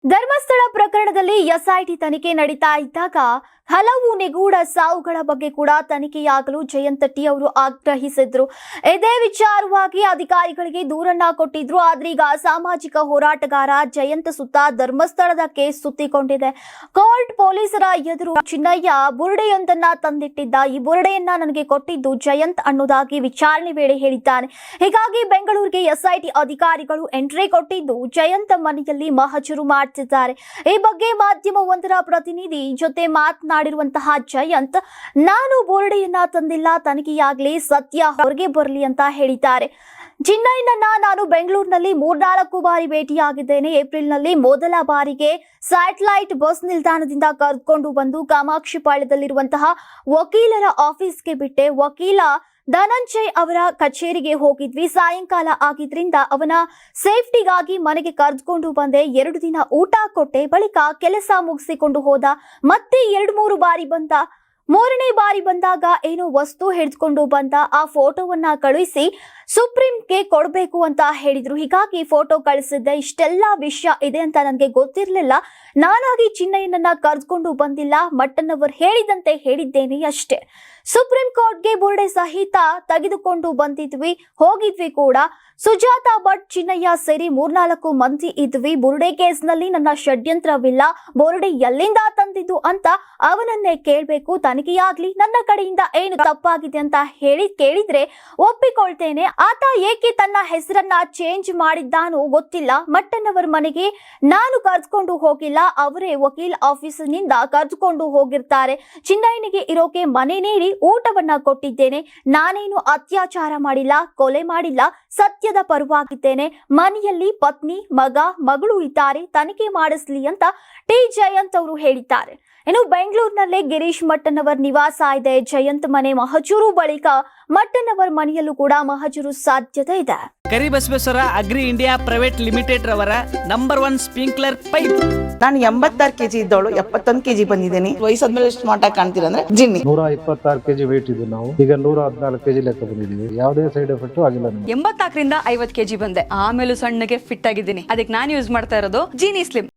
ಧರ್ಮಸ್ಥಳ ಪ್ರಕರಣದಲ್ಲಿ ಎಸ್ಐಟಿ ತನಿಖೆ ನಡೀತಾ ಇದ್ದಾಗ ಹಲವು ನಿಗೂಢ ಸಾವುಗಳ ಬಗ್ಗೆ ಕೂಡ ತನಿಖೆಯಾಗಲು ಜಯಂತ್ ಟಿ ಅವರು ಆಗ್ರಹಿಸಿದ್ರು. ಇದೇ ವಿಚಾರವಾಗಿ ಅಧಿಕಾರಿಗಳಿಗೆ ದೂರನ್ನ ಕೊಟ್ಟಿದ್ರು. ಆದ್ರೀಗ ಸಾಮಾಜಿಕ ಹೋರಾಟಗಾರ ಜಯಂತ್ ಸುತ್ತ ಧರ್ಮಸ್ಥಳದ ಕೇಸ್ ಸುತ್ತಿಕೊಂಡಿದೆ. ಕೋರ್ಟ್ ಪೊಲೀಸರ ಎದುರು ಚಿನ್ನಯ್ಯ ಬುರುಡೆಯೊಂದನ್ನ ತಂದಿಟ್ಟಿದ್ದ. ಈ ಬುರುಡೆಯನ್ನ ನನಗೆ ಕೊಟ್ಟಿದ್ದು ಜಯಂತ್ ಅನ್ನೋದಾಗಿ ವಿಚಾರಣೆ ವೇಳೆ ಹೇಳಿದ್ದಾನೆ. ಹೀಗಾಗಿ ಬೆಂಗಳೂರಿಗೆ ಎಸ್ಐಟಿ ಅಧಿಕಾರಿಗಳು ಎಂಟ್ರಿ ಕೊಟ್ಟಿದ್ದು ಜಯಂತ್ ಮನೆಯಲ್ಲಿ ಮಹಜರು ಮಾಡುತ್ತಿದ್ದಾರೆ. ಈ ಬಗ್ಗೆ ಮಾಧ್ಯಮವೊಂದರ ಪ್ರತಿನಿಧಿ ಜೊತೆ ಮಾತನಾಡಿರುವಂತಹ ಜಯಂತ್, ನಾನು ಬೋರ್ಡೆಯನ್ನ ತಂದಿಲ್ಲ, ತನಿಖೆಯಾಗಲಿ, ಸತ್ಯ ಹೊರಗೆ ಬರಲಿ ಅಂತ ಹೇಳಿದ್ದಾರೆ. ಚಿನ್ನಯ್ಯನನ್ನ ನಾನು ಬೆಂಗಳೂರಿನಲ್ಲಿ 3-4 ಬಾರಿ ಭೇಟಿಯಾಗಿದ್ದೇನೆ. ಏಪ್ರಿಲ್ನಲ್ಲಿ ಮೊದಲ ಬಾರಿಗೆ ಸ್ಯಾಟಲೈಟ್ ಬಸ್ ನಿಲ್ದಾಣದಿಂದ ಕರೆದುಕೊಂಡು ಬಂದು ಕಾಮಾಕ್ಷಿಪಾಳ್ಯದಲ್ಲಿರುವಂತಹ ವಕೀಲರ ಆಫೀಸ್ಗೆ ಬಿಟ್ಟೆ. ವಕೀಲ ಧನಂಜಯ್ ಅವರ ಕಚೇರಿಗೆ ಹೋಗಿದ್ವಿ. ಸಾಯಂಕಾಲ ಆಗಿದ್ರಿಂದ ಅವನ ಸೇಫ್ಟಿಗಾಗಿ ಮನೆಗೆ ಕರೆದುಕೊಂಡು ಬಂದೆ. 2 ದಿನ ಊಟ ಕೊಟ್ಟೆ. ಬಳಿಕ ಕೆಲಸ ಮುಗಿಸಿಕೊಂಡು ಹೋದ. ಮತ್ತೆ 2-3 ಬಾರಿ ಬಂದ. 3ನೇ ಬಾರಿ ಬಂದಾಗ ಏನೋ ವಸ್ತು ಹಿಡಿದುಕೊಂಡು ಬಂದ. ಆ ಫೋಟೋವನ್ನ ಕಳುಹಿಸಿ ಸುಪ್ರೀಂಗೆ ಕೊಡಬೇಕು ಅಂತ ಹೇಳಿದ್ರು. ಹೀಗಾಗಿ ಫೋಟೋ ಕಳಿಸಿದ್ದೆ. ಇಷ್ಟೆಲ್ಲ ವಿಷಯ ಇದೆ ಅಂತ ನನಗೆ ಗೊತ್ತಿರಲಿಲ್ಲ. ನಾನಾಗಿ ಚಿನ್ನಯ್ಯನನ್ನ ಕರೆದುಕೊಂಡು ಬಂದಿಲ್ಲ. ಮಟ್ಟಣ್ಣವರು ಹೇಳಿದಂತೆ ಹೇಳಿದ್ದೇನೆ ಅಷ್ಟೇ. ಸುಪ್ರೀಂ ಕೋರ್ಟ್ಗೆ ಬುರುಡೆ ಸಹಿತ ತೆಗೆದುಕೊಂಡು ಬಂದಿದ್ವಿ, ಹೋಗಿದ್ವಿ ಕೂಡ. ಸುಜಾತಾ ಭಟ್, ಚಿನ್ನಯ್ಯ ಸೇರಿ 3-4 ಮಂದಿ ಇದ್ವಿ. ಬುರುಡೆ ಕೇಸ್ನಲ್ಲಿ ನನ್ನ ಷಡ್ಯಂತ್ರವಿಲ್ಲ. ಬುರುಡೆ ಎಲ್ಲಿಂದ ತಂದಿದ್ದು ಅಂತ ಅವನನ್ನೇ ಕೇಳಬೇಕು. ತನಿಖೆಯಾಗ್ಲಿ, ನನ್ನ ಕಡೆಯಿಂದ ಏನು ತಪ್ಪಾಗಿದೆ ಅಂತ ಕೇಳಿದ್ರೆ ಒಪ್ಪಿಕೊಳ್ತೇನೆ. ಆತ ಏಕೆ ತನ್ನ ಹೆಸರನ್ನ ಚೇಂಜ್ ಮಾಡಿದ್ದಾನೋ ಗೊತ್ತಿಲ್ಲ. ಮಟ್ಟಣ್ಣವರ ಮನೆಗೆ ನಾನು ಕರೆದುಕೊಂಡು ಹೋಗಿಲ್ಲ, ಅವರೇ ವಕೀಲ್ ಆಫೀಸಿನಿಂದ ಕರೆದುಕೊಂಡು ಹೋಗಿರ್ತಾರೆ. ಚಿನ್ನಯ್ಯನಿಗೆ ಇರೋಕೆ ಮನೆ ನೀಡಿ ಊಟವನ್ನ ಕೊಟ್ಟಿದ್ದೇನೆ. ನಾನೇನು ಅತ್ಯಾಚಾರ ಮಾಡಿಲ್ಲ, ಕೊಲೆ ಮಾಡಿಲ್ಲ, ಸತ್ಯದ ಪರವಾಗಿದ್ದೇನೆ. ಮನೆಯಲ್ಲಿ ಪತ್ನಿ, ಮಗ, ಮಗಳು ಇದ್ದಾರೆ. ತನಿಖೆ ಮಾಡಿಸ್ಲಿ ಅಂತ ಟಿ ಜಯಂತ್ ಅವರು ಹೇಳಿದ್ದಾರೆ. ಇನ್ನು ಬೆಂಗಳೂರಿನಲ್ಲೇ ಗಿರೀಶ್ ಮಟ್ಟಣ್ಣವರ ನಿವಾಸ ಇದೆ. ಜಯಂತ್ ಮನೆ ಮಹಜೂರು ಬಳಿಕ ಮಟ್ಟಣ್ಣವರ ಮನೆಯಲ್ಲೂ ಕೂಡ ಮಹಜೂರು ಸಾಧ್ಯತೆ ಇದೆ. Karibasaveshwara agri India private limited ರವರ ನಂಬರ್ 1 ಸ್ಪ್ರಿಂಕ್ಲರ್ ಪೈಪ್. ನಾನು 86 kg ಇದ್ದವಳು 71 kg ಬಂದಿದ್ದೀನಿ. ವಯಸ್ಸಾದ್ಮೇಲೆ ಸ್ಮಾರ್ಟ್ ಆಗಿ ಕಾಣ್ತೀರಾ ಅಂದ್ರೆ ಜಿನ್ನಿ. 126 kg ವೇಟ್ ಇದೆ. ನಾವು ಈಗ 114 kg ಲೆಕ್ಕ ಬಂದಿದ್ದೀವಿ. ಯಾವುದೇ ಸೈಡ್ ಎಫೆಕ್ಟ್ ಆಗಿಲ್ಲ. 84ರಿಂದ 50 kg ಬಂದೆ. ಆಮೇಲೆ ಸಣ್ಣಗೆ ಫಿಟ್ ಆಗಿದ್ದೀನಿ. ಅದಕ್ಕೆ ನಾನು ಯೂಸ್ ಮಾಡ್ತಾ ಇರೋದು ಜೀನಿ ಸ್ಲಿಮ್.